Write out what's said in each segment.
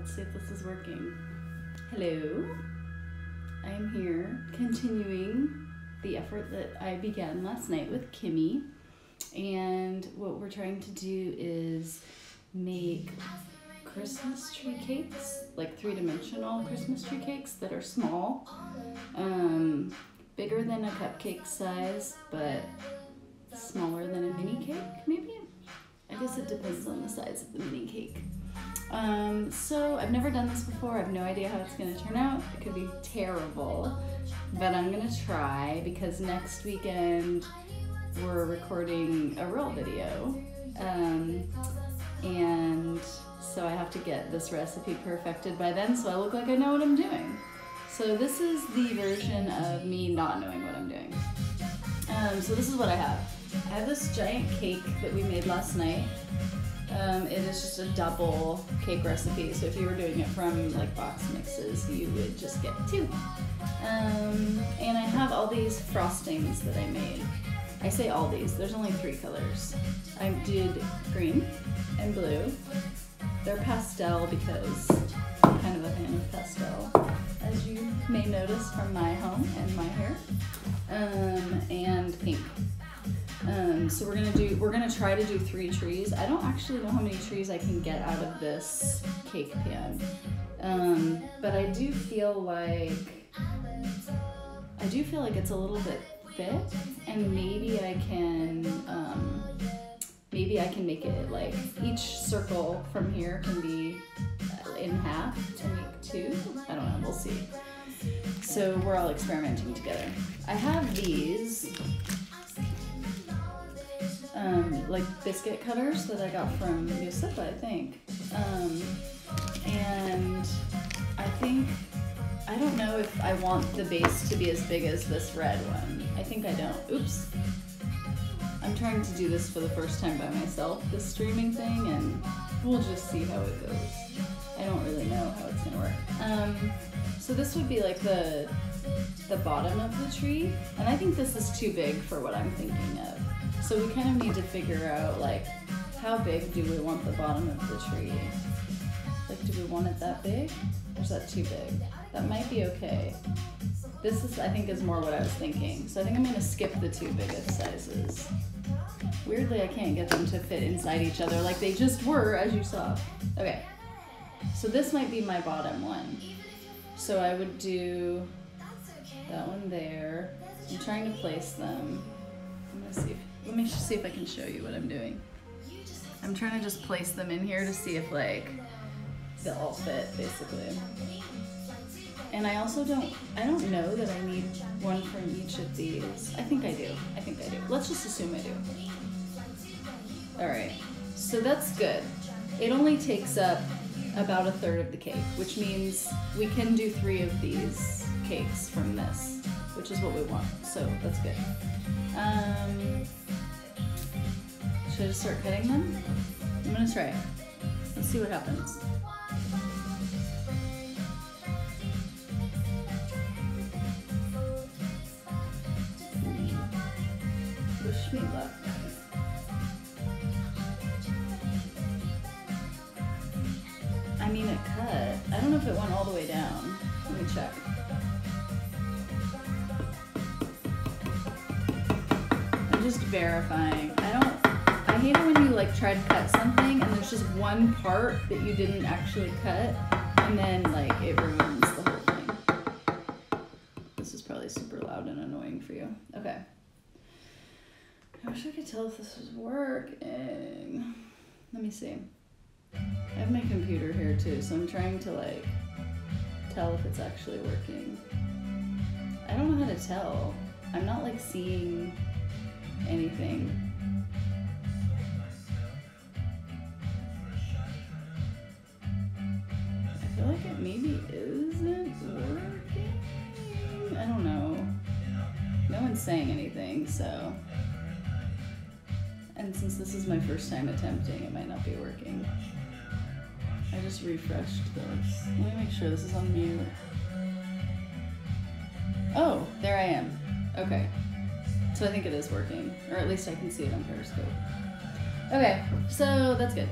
Let's see if this is working. Hello. I am here continuing the effort that I began last night with Kimmy. And what we're trying to do is make Christmas tree cakes, like three-dimensional Christmas tree cakes that are small, bigger than a cupcake size, but smaller than a mini cake, maybe? I guess it depends on the size of the mini cake. So I've never done this before. I have no idea how it's gonna turn out. It could be terrible, but I'm gonna try because next weekend we're recording a real video. And so I have to get this recipe perfected by then so I look like I know what I'm doing. So this is the version of me not knowing what I'm doing. So this is what I have. I have this giant cake that we made last night. It is just a double cake recipe, so if you were doing it from like box mixes, you would just get two. And I have all these frostings that I made. I say all these, there's only 3 colors. I did green and blue. They're pastel because I'm kind of a fan of pastel, as you may notice from my home and my hair, and pink. So we're gonna try to do 3 trees. I don't actually know how many trees I can get out of this cake pan, but I do feel like it's a little bit thick, and maybe I can make it like each circle from here can be in half to make 2. I don't know, we'll see. So we're all experimenting together. I have these like biscuit cutters that I got from Yusufa, I think. And I don't know if I want the base to be as big as this red one. I think I don't. Oops. I'm trying to do this for the first time by myself, this streaming thing, and we'll just see how it goes. I don't really know how it's gonna work. So this would be like the bottom of the tree, and I think this is too big for what I'm thinking of. So we kind of need to figure out like, how big do we want the bottom of the tree? Like, do we want it that big? Or is that too big? That might be okay. This is, I think, is more what I was thinking. So I think I'm gonna skip the 2 biggest sizes. Weirdly, I can't get them to fit inside each other like they just were, as you saw. Okay, so this might be my bottom one. So I would do that one there. I'm trying to place them. Let me see if I can show you what I'm doing. I'm trying to just place them in here to see if like they'll all fit, basically. And I also I don't know that I need one from each of these. I think I do. Let's just assume I do. All right, so that's good. It only takes up about 1/3 of the cake, which means we can do 3 of these cakes from this, which is what we want, so that's good. Should I just start cutting them? I'm gonna try it. Let's see what happens. Wish me luck. I mean, it cut. I don't know if it went all the way down. Let me check. I'm just verifying. I hate it when you like try to cut something and there's just one part that you didn't actually cut, and then like it ruins the whole thing. This is probably super loud and annoying for you. Okay. I wish I could tell if this was working. Let me see. I have my computer here too, so I'm trying to like tell if it's actually working. I don't know how to tell. I'm not like seeing anything. I feel like it maybe isn't working. I don't know. No one's saying anything, so. And since this is my first time attempting, it might not be working. I just refreshed this. Let me make sure this is on mute. Oh, there I am. Okay. So I think it is working, or at least I can see it on Periscope. Okay, so that's good.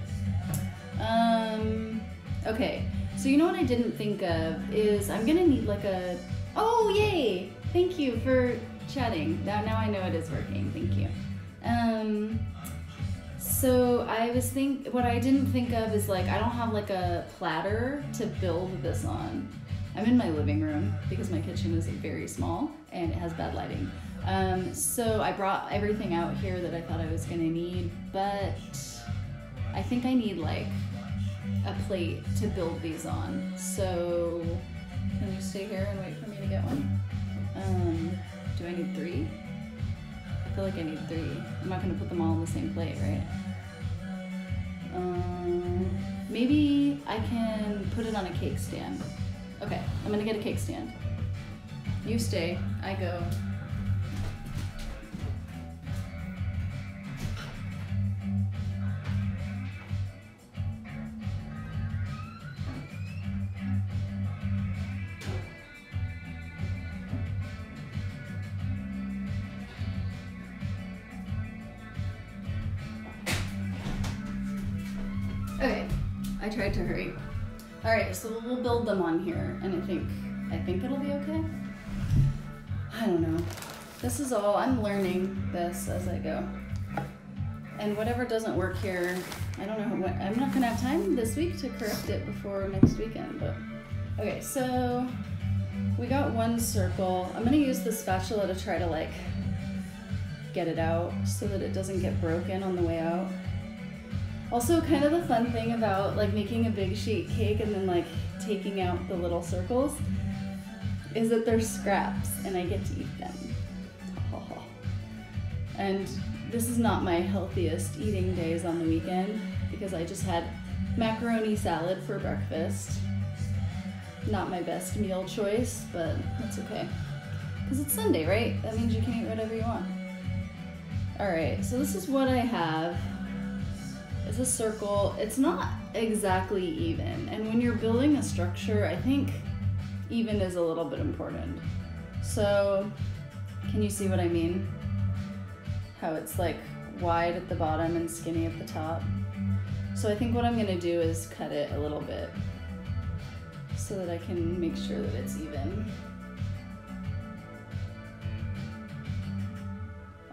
Okay, So you know what I didn't think of is I'm gonna need like a, oh yay! Thank you for chatting. Now I know it is working, thank you. So what I didn't think of is like, I don't have like a platter to build this on. I'm in my living room because my kitchen is very small and it has bad lighting. So I brought everything out here that I thought I was gonna need, but I think I need like a plate to build these on. So can you stay here and wait for me to get one? Do I need 3? I feel like I need 3. I'm not gonna put them all on the same plate, right? Maybe I can put it on a cake stand. Okay, I'm gonna get a cake stand. You stay, I go. Okay, I tried to hurry. All right, so we'll build them on here, and I think it'll be okay. I don't know. This is all, I'm learning this as I go. And whatever doesn't work here, I don't know what, I'm not gonna have time this week to correct it before next weekend, but. Okay, so we got one circle. I'm gonna use the spatula to try to like get it out so that it doesn't get broken on the way out. Also, kind of the fun thing about like making a big sheet cake and then like taking out the little circles is that they're scraps and I get to eat them. And this is not my healthiest eating days on the weekend because I just had macaroni salad for breakfast. Not my best meal choice, but that's okay. Because it's Sunday, right? That means you can eat whatever you want. All right, so this is what I have. It's a circle. It's not exactly even. And when you're building a structure, I think even is a little bit important. So can you see what I mean? How it's like wide at the bottom and skinny at the top. So I think what I'm gonna do is cut it a little bit so that I can make sure that it's even.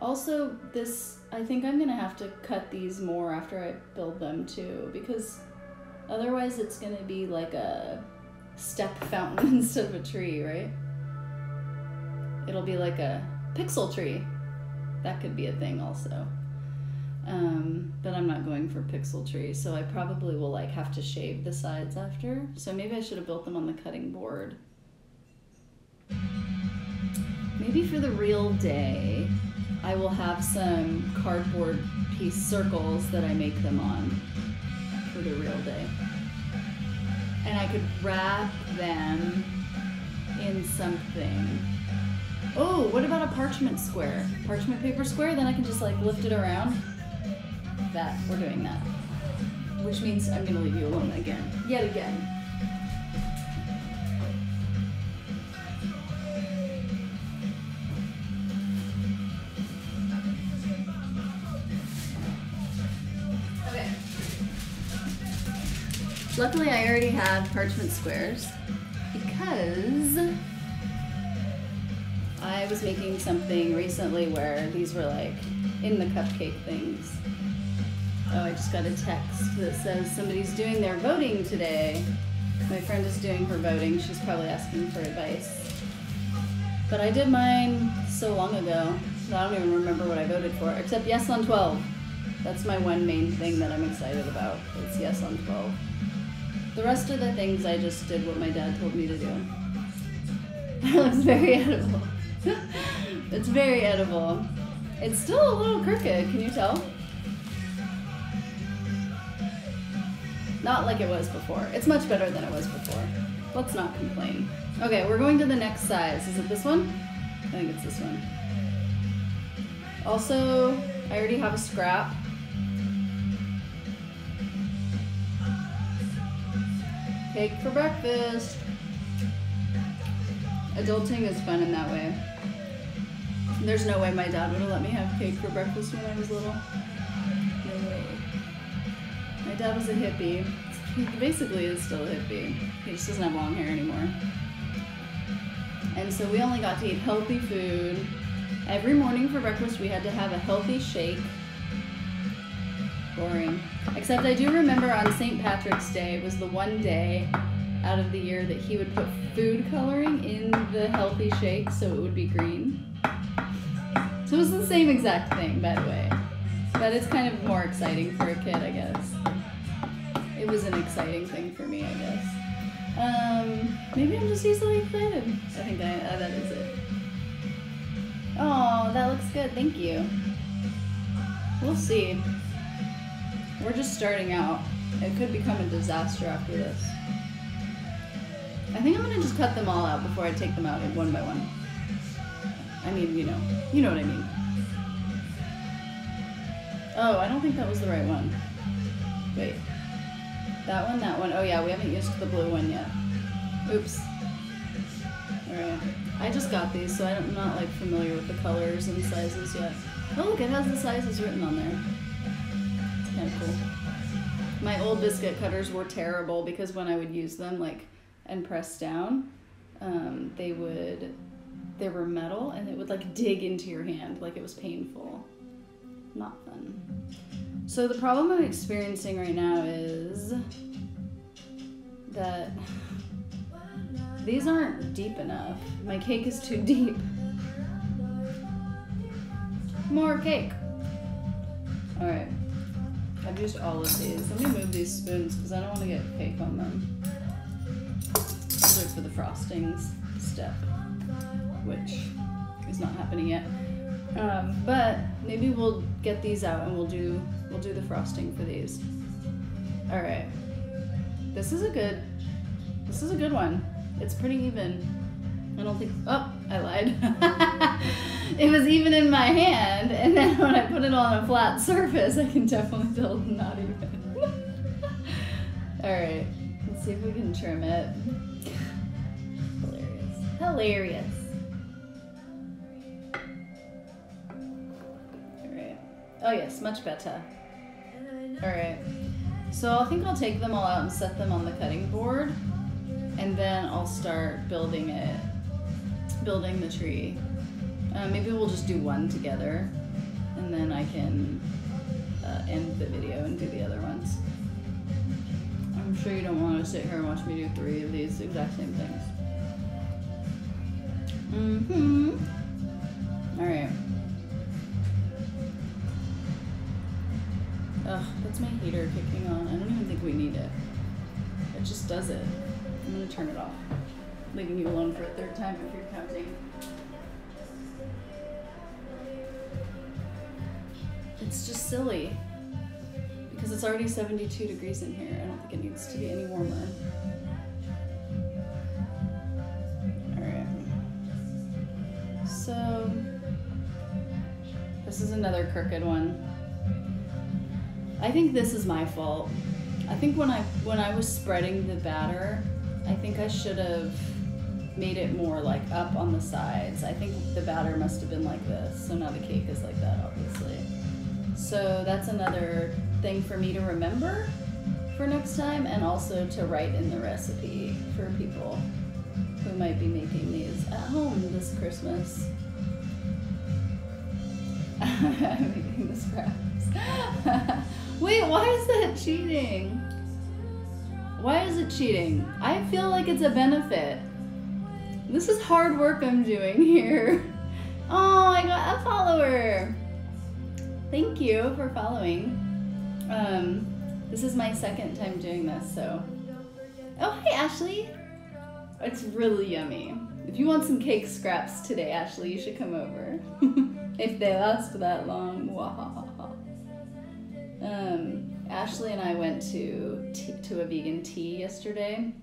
Also, I think I'm gonna have to cut these more after I build them too, because otherwise it's gonna be like a step fountain instead of a tree, right? It'll be like a pixel tree. That could be a thing also. But I'm not going for pixel tree, so I probably will like have to shave the sides after. So maybe I should have built them on the cutting board. Maybe for the real day, I will have some cardboard piece circles that I make them on for the real day. And I could wrap them in something. Oh, what about a parchment square? Parchment paper square, then I can just like lift it around. We're doing that. Which means I'm gonna leave you alone again, yet again. Okay. Luckily I already have parchment squares because I was making something recently where these were like in the cupcake things. Oh, I just got a text that says somebody's doing their voting today. My friend is doing her voting. She's probably asking for advice. But I did mine so long ago that I don't even remember what I voted for, except yes on 12. That's my one main thing that I'm excited about. It's yes on 12. The rest of the things I just did what my dad told me to do. It looks very edible. It's very edible. It's still a little crooked, can you tell? Not like it was before. It's much better than it was before. Let's not complain. Okay, we're going to the next size. Is it this one? I think it's this one. Also, I already have a scrap. Cake for breakfast. Adulting is fun in that way. There's no way my dad would have let me have cake for breakfast when I was little. No way. My dad was a hippie. He basically is still a hippie. He just doesn't have long hair anymore. And so we only got to eat healthy food. Every morning for breakfast we had to have a healthy shake. Boring. Except I do remember on St. Patrick's Day, it was the one day out of the year that he would put food coloring in the healthy shake so it would be green. So it was the same exact thing, by the way. But it's kind of more exciting for a kid, I guess. It was an exciting thing for me, I guess. Maybe I'm just easily excited. I think that is it. Oh, that looks good. Thank you. We'll see. We're just starting out. It could become a disaster after this. I think I'm gonna just cut them all out before I take them out one by one. I mean, you know what I mean. Oh, I don't think that was the right one. Wait. That one, that one. Oh yeah, we haven't used the blue one yet. Oops. Alright. I just got these, so I'm not like familiar with the colors and sizes yet. Oh look, it has the sizes written on there. It's kind of cool. My old biscuit cutters were terrible because when I would use them like and press down, they were metal and it would like dig into your hand, like it was painful. Not fun. So the problem I'm experiencing right now is that these aren't deep enough. My cake is too deep. More cake. All right, I've used all of these. Let me move these spoons because I don't want to get cake on them. These are for the frostings step, which is not happening yet. But maybe we'll get these out and we'll do the frosting for these. All right, this is a good one. It's pretty even. I don't think, oh, I lied. It was even in my hand, and then when I put it on a flat surface, I can definitely tell it's not even. All right, let's see if we can trim it. Hilarious. Hilarious. All right. Oh yes, much better. All right. So I think I'll take them all out and set them on the cutting board, and then I'll start building the tree. Maybe we'll just do one together, and then I can end the video and do the other ones. I'm sure you don't want to sit here and watch me do 3 of these exact same things. All right. Ugh, that's my heater kicking on. I don't even think we need it. It just does it. I'm gonna turn it off. Leaving you alone for a 3rd time if you're counting. It's just silly. Because it's already 72 degrees in here. I don't think it needs to be any warmer. Alright. So, this is another crooked one. I think this is my fault. I think when I was spreading the batter, I think I should have made it more like up on the sides. I think the batter must have been like this, so now the cake is like that, obviously. So that's another thing for me to remember for next time, and also to write in the recipe for people who might be making these at home this Christmas. I'm making the scraps. Wait, why is that cheating? Why is it cheating? I feel like it's a benefit. This is hard work I'm doing here. Oh, I got a follower. Thank you for following. This is my 2nd time doing this, so. Oh, hey, Ashley. It's really yummy. If you want some cake scraps today, Ashley, you should come over. If they last that long. Ashley and I went to a vegan tea yesterday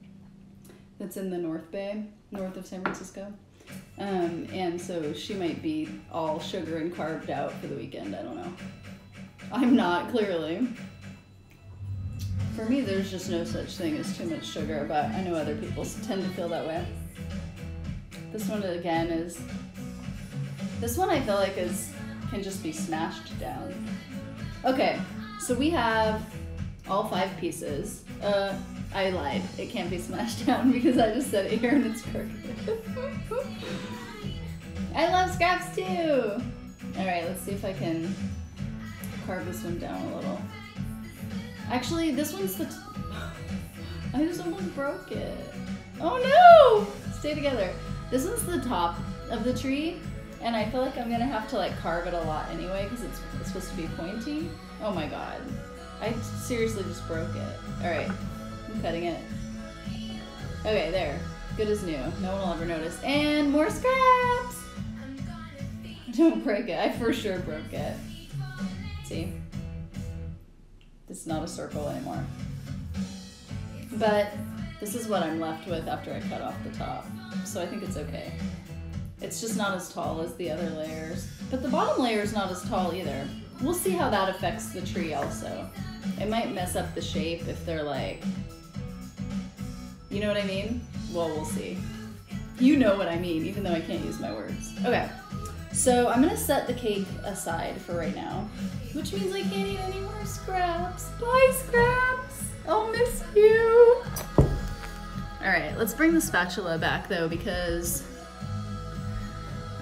that's in the North Bay, north of San Francisco. And so she might be all sugar and carved out for the weekend, I don't know. I'm not, clearly. For me, there's just no such thing as too much sugar, but I know other people tend to feel that way. This one, again, is... This one I feel like can just be smashed down. Okay, so we have all 5 pieces. I lied. It can't be smashed down because I just said it here and it's crooked. I love scraps too! Alright, let's see if I can carve this one down a little. Actually, this one's the... I just almost broke it. Oh no! Stay together. This one's the top of the tree, and I feel like I'm gonna have to like carve it a lot anyway because it's supposed to be pointy. Oh my god. I seriously just broke it. Alright, I'm cutting it. Okay, there. Good as new. No one will ever notice. And more scraps! Don't break it. I for sure broke it. See? This is not a circle anymore. But this is what I'm left with after I cut off the top. So I think it's okay. It's just not as tall as the other layers. But the bottom layer is not as tall either. We'll see how that affects the tree also. It might mess up the shape if they're like... You know what I mean? Well, we'll see. You know what I mean, even though I can't use my words. Okay, so I'm gonna set the cake aside for right now, which means I can't eat any more scraps. Bye, scraps! I'll miss you! Alright, let's bring the spatula back though, because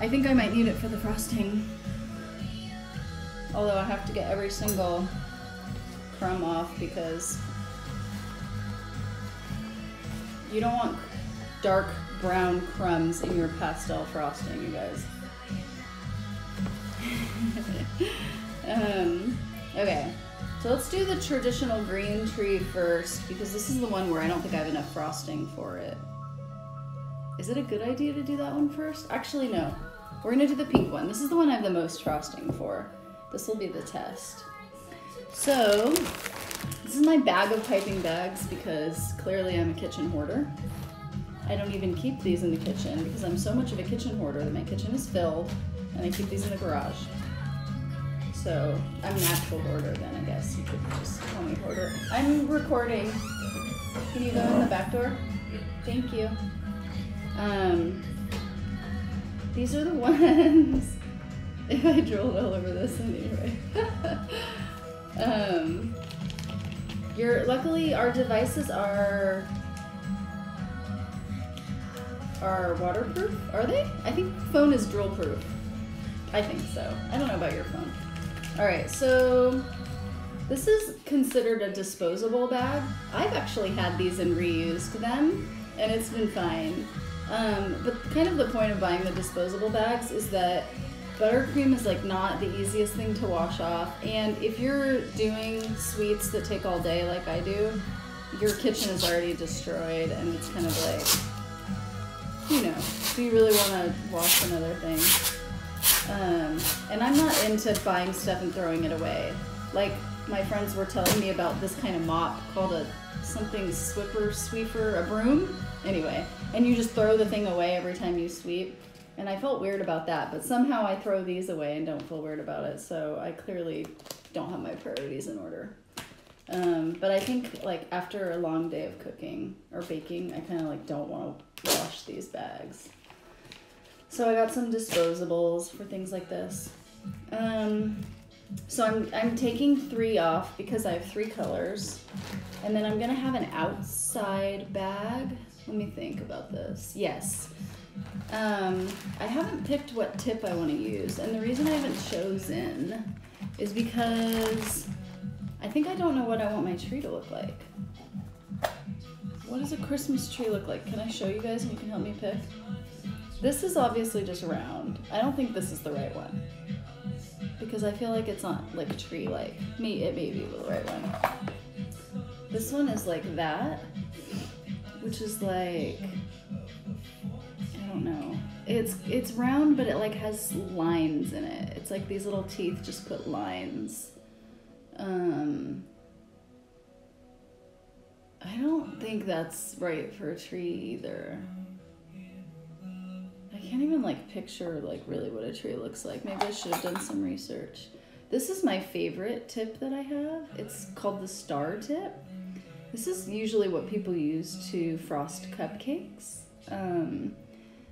I think I might need it for the frosting. Although I have to get every single crumb off because you don't want dark brown crumbs in your pastel frosting, you guys. Okay, so let's do the traditional green tree first because this is the one where I don't think I have enough frosting for it. Is it a good idea to do that one first? Actually, no. We're gonna do the pink one. This is the one I have the most frosting for. This will be the test. So, this is my bag of piping bags because clearly I'm a kitchen hoarder. I don't even keep these in the kitchen because I'm so much of a kitchen hoarder that my kitchen is filled and I keep these in the garage. So, I'm an actual hoarder then, I guess. You could just call me hoarder. I'm recording. Can you go in the back door? Thank you. These are the ones, if I drooled all over this anyway. Luckily our devices are waterproof, are they? I think the phone is drool proof. I think so. I don't know about your phone. All right, so this is considered a disposable bag. I've actually had these and reused them, and it's been fine. But kind of the point of buying the disposable bags is that buttercream is like not the easiest thing to wash off, and if you're doing sweets that take all day like I do, your kitchen is already destroyed, and it's kind of like, you know, do you really want to wash another thing? And I'm not into buying stuff and throwing it away. Like, my friends were telling me about this kind of mop called a something sweeper, a broom? Anyway, and you just throw the thing away every time you sweep. And I felt weird about that, but somehow I throw these away and don't feel weird about it, so I clearly don't have my priorities in order. But I think, like, after a long day of cooking or baking, I kind of, like, don't want to wash these bags. So I got some disposables for things like this. So I'm taking 3 off because I have 3 colors. And then I'm gonna have an outside bag. Let me think about this. Yes. I haven't picked what tip I want to use. And the reason I haven't chosen is because I think I don't know what I want my tree to look like. What does a Christmas tree look like? Can I show you guys and you can help me pick? This is obviously just round. I don't think this is the right one because I feel like it's not like tree-like. It may be the right one. This one is like that, which is like, I don't know. It's round, but it like has lines in it. It's like these little teeth just put lines. I don't think that's right for a tree either. I can't even like picture like really what a tree looks like. Maybe I should have done some research. This is my favorite tip that I have. It's called the star tip. This is usually what people use to frost cupcakes. And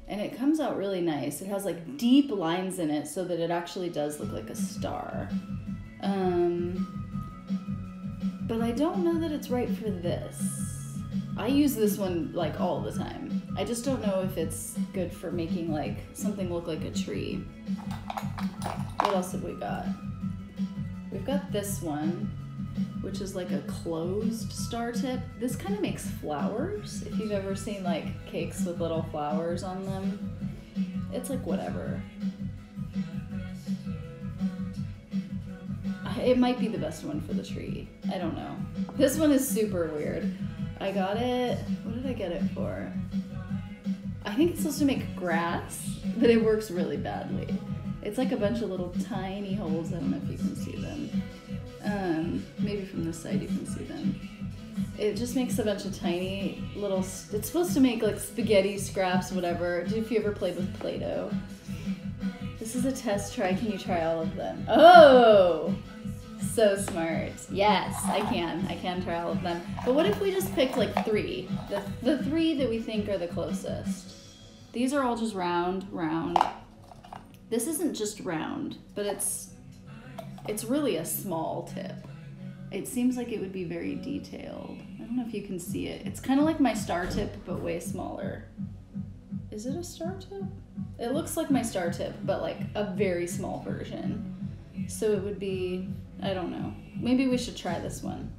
it comes out really nice. It has like deep lines in it so that it actually does look like a star. but I don't know that it's right for this. I use this one like all the time. I just don't know if it's good for making like something look like a tree. What else have we got? We've got this one, which is like a closed star tip. This kind of makes flowers. If you've ever seen like cakes with little flowers on them, it's like whatever. It might be the best one for the tree. I don't know. This one is super weird. I got it, what did I get it for? I think it's supposed to make grass, but it works really badly. It's like a bunch of little tiny holes. I don't know if you can see them. Maybe from this side you can see them. It just makes a bunch of tiny little, it's supposed to make like spaghetti scraps, whatever. If you ever played with Play-Doh. This is a test try. Can you try all of them? Oh! So smart. Yes, I can try all of them. But what if we just picked like 3? The 3 that we think are the closest. These are all just round. This isn't just round, but it's really a small tip. It seems like it would be very detailed. I don't know if you can see it. It's kind of like my star tip, but way smaller. Is it a star tip? It looks like my star tip, but like a very small version. So it would be, I don't know. Maybe we should try this one.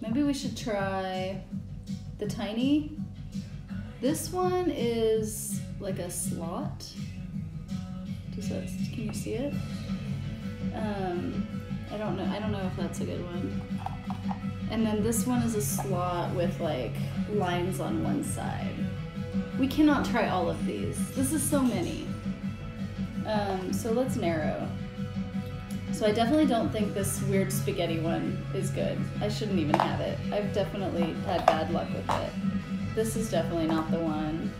Maybe we should try the tiny. This one is like a slot. Can you see it? I don't know if that's a good one. And then this one is a slot with like lines on one side. We cannot try all of these. This is so many. So let's narrow. So I definitely don't think this weird spaghetti one is good. I shouldn't even have it. I've definitely had bad luck with it. This is definitely not the one.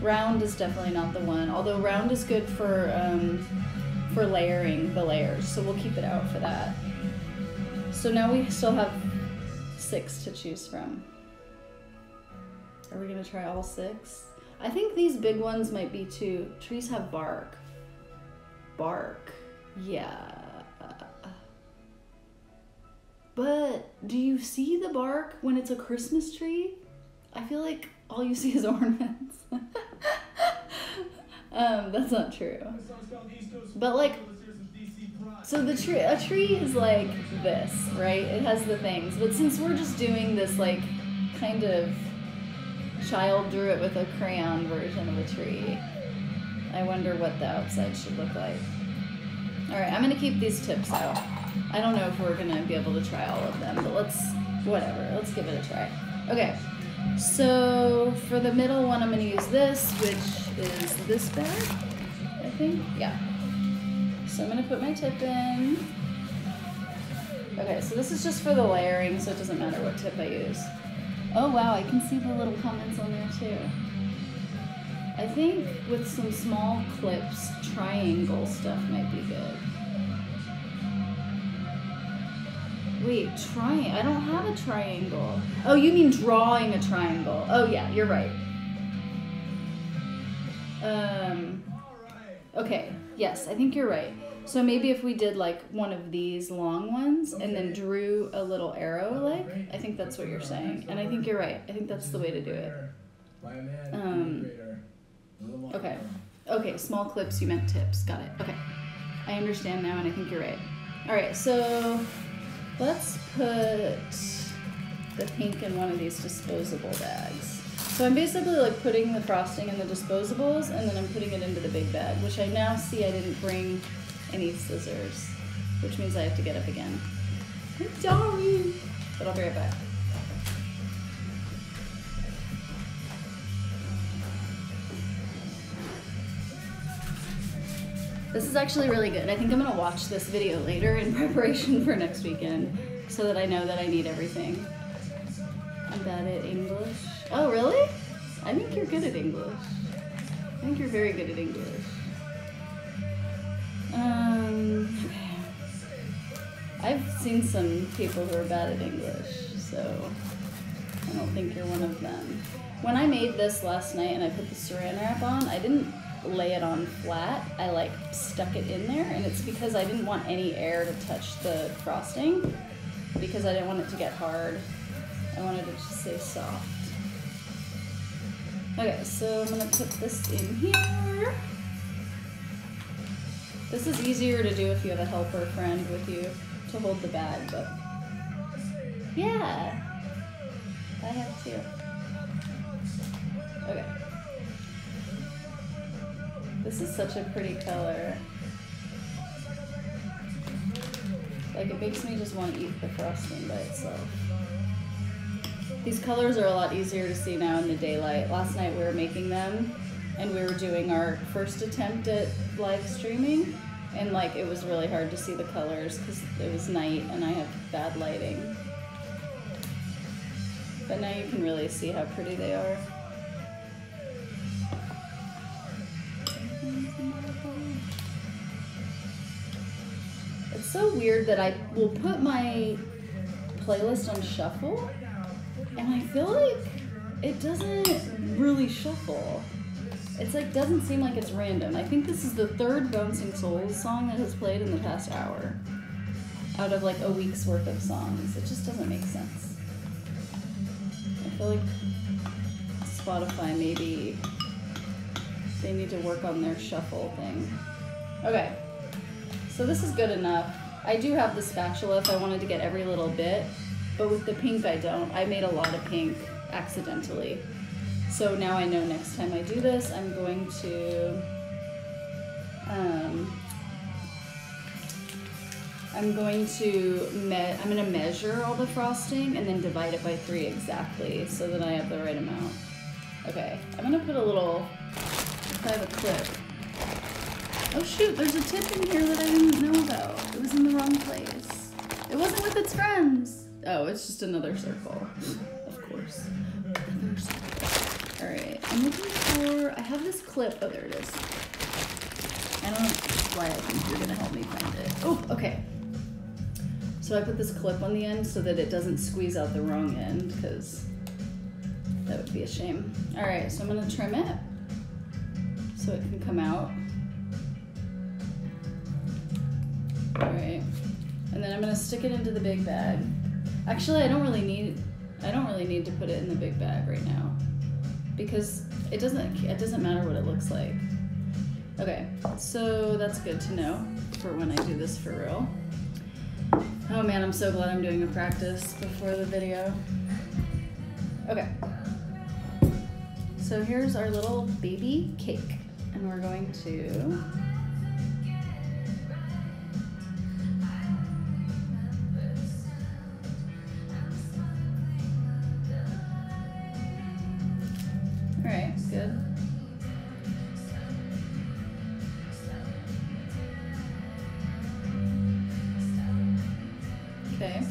Round is definitely not the one. Although round is good for layering the layers, so we'll keep it out for that. So now we still have 6 to choose from. Are we gonna try all 6? I think these big ones might be too. Trees have bark. Bark. Yeah. But do you see the bark when it's a Christmas tree? I feel like all you see is ornaments. That's not true. But like, so a tree is like this, right? It has the things. But since we're just doing this like kind of child drew it with a crayon version of a tree, I wonder what the outside should look like. All right, I'm gonna keep these tips out. I don't know if we're gonna be able to try all of them, but let's give it a try. Okay, so for the middle one, I'm gonna use this, which is this bag, I think, yeah. So I'm gonna put my tip in. Okay, so this is just for the layering, so it doesn't matter what tip I use. Oh wow, I can see the little comments on there too. I think with some small clips, triangle stuff might be good. Wait, I don't have a triangle. Oh, you mean drawing a triangle. Oh yeah, you're right. Okay, yes, I think you're right. So maybe if we did like one of these long ones and then drew a little arrow like, I think that's what you're saying. And I think you're right. I think that's the way to do it. Okay. Okay, small clips, you meant tips. Got it. Okay. I understand now and I think you're right. All right, so let's put the pink in one of these disposable bags. So I'm basically like putting the frosting in the disposables and then I'm putting it into the big bag, which I now see I didn't bring any scissors, which means I have to get up again. I'm sorry, but I'll be right back. This is actually really good. I think I'm gonna watch this video later in preparation for next weekend so that I know that I need everything. I'm bad at English. Oh, really? I think you're good at English. I think you're very good at English. Okay. I've seen some people who are bad at English, so I don't think you're one of them. When I made this last night and I put the saran wrap on, I didn't lay it on flat. I like stuck it in there, and it's because I didn't want any air to touch the frosting. because I didn't want it to get hard. I wanted it to stay soft. Okay, so I'm gonna put this in here. This is easier to do if you have a helper friend with you to hold the bag, but yeah, I have too. Okay. This is such a pretty color. Like, it makes me just want to eat the frosting by itself. These colors are a lot easier to see now in the daylight. Last night we were making them and we were doing our first attempt at live streaming, and like it was really hard to see the colors because it was night and I have bad lighting. But now you can really see how pretty they are. It's so weird that I will put my playlist on shuffle and I feel like it doesn't really shuffle. It's like, doesn't seem like it's random. I think this is the third Bouncing Souls song that has played in the past hour out of like a week's worth of songs. It just doesn't make sense. I feel like Spotify, maybe they need to work on their shuffle thing. Okay, so this is good enough. I do have the spatula if I wanted to get every little bit, but with the pink I don't. I made a lot of pink accidentally. So now I know next time I do this, I'm going to measure all the frosting and then divide it by 3 exactly so that I have the right amount. Okay, I'm gonna put a little, if I have a clip. Oh shoot, there's a tip in here that I didn't know about. It was in the wrong place. It wasn't with its friends. Oh, it's just another circle, of course. Another circle. All right, I'm looking for, I have this clip. Oh, there it is. I don't know why I think you're gonna help me find it. Oh, okay. So I put this clip on the end so that it doesn't squeeze out the wrong end, because that would be a shame. All right, so I'm gonna trim it so it can come out. All right, and then I'm gonna stick it into the big bag. Actually, I don't really need to put it in the big bag right now, because it doesn't matter what it looks like. Okay, so that's good to know for when I do this for real. Oh man, I'm so glad I'm doing a practice before the video. Okay, so here's our little baby cake, and we're going to good. Okay.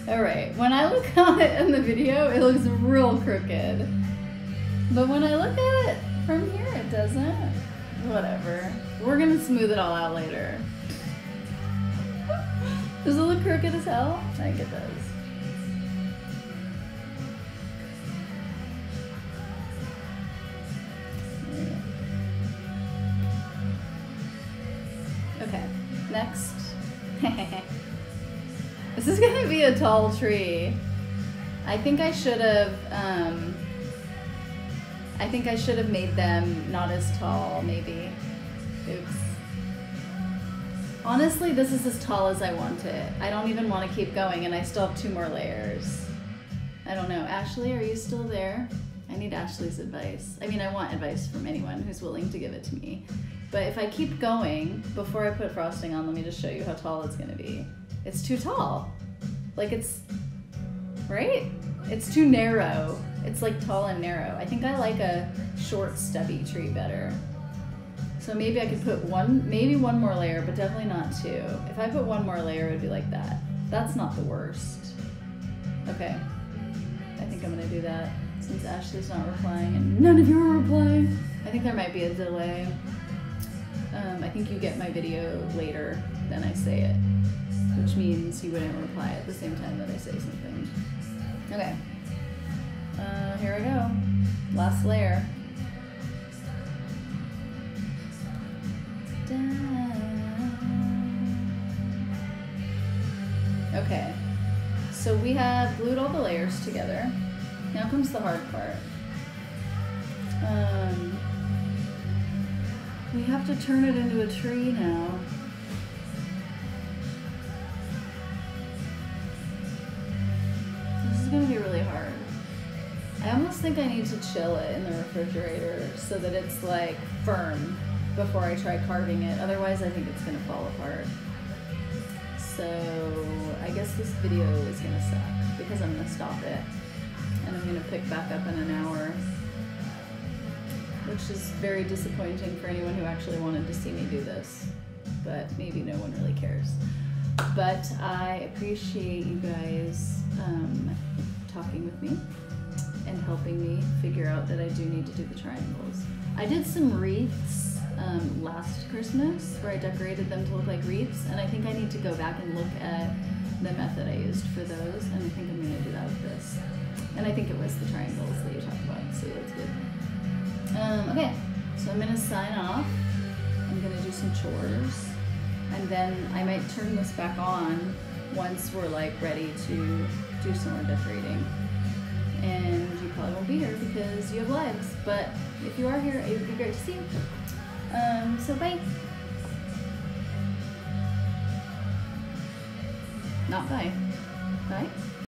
All right. When I look at it in the video, it looks real crooked. But when I look at it from here, it doesn't. Whatever. We're gonna smooth it all out later. Does it look crooked as hell? I think it does. Okay, next. This is gonna be a tall tree. I think I should have made them not as tall, maybe. Oops. Honestly, this is as tall as I want it. I don't even want to keep going, and I still have 2 more layers. I don't know. Ashley, are you still there? I need Ashley's advice. I mean, I want advice from anyone who's willing to give it to me. But if I keep going, before I put frosting on, let me just show you how tall it's gonna be. It's too tall. Like it's, right? It's too narrow. It's like tall and narrow. I think I like a short, stubby tree better. So maybe I could put maybe one more layer, but definitely not 2. If I put 1 more layer, it would be like that. That's not the worst. Okay, I think I'm gonna do that since Ashley's not replying and none of you are replying. I think there might be a delay. I think you get my video later than I say it, which means you wouldn't reply at the same time that I say something. Okay, here I go. Last layer. so we have glued all the layers together. Now comes the hard part. We have to turn it into a tree now. This is gonna be really hard. I almost think I need to chill it in the refrigerator so that it's like firm before I try carving it. Otherwise, I think it's gonna fall apart. So I guess this video is gonna suck because I'm gonna stop it and I'm gonna pick back up in an hour, which is very disappointing for anyone who actually wanted to see me do this, but maybe no one really cares. But I appreciate you guys talking with me and helping me figure out that I do need to do the triangles. I did some wreaths last Christmas where I decorated them to look like wreaths, and I think I need to go back and look at the method I used for those, and I think I'm gonna do that with this. And I think it was the triangles that you talked about, so that's good. Okay, so I'm gonna sign off. I'm gonna do some chores, and then I might turn this back on once we're like ready to do some more decorating. And you probably won't be here because you have lives, but if you are here, it would be great to see you. So bye. Not bye. Bye.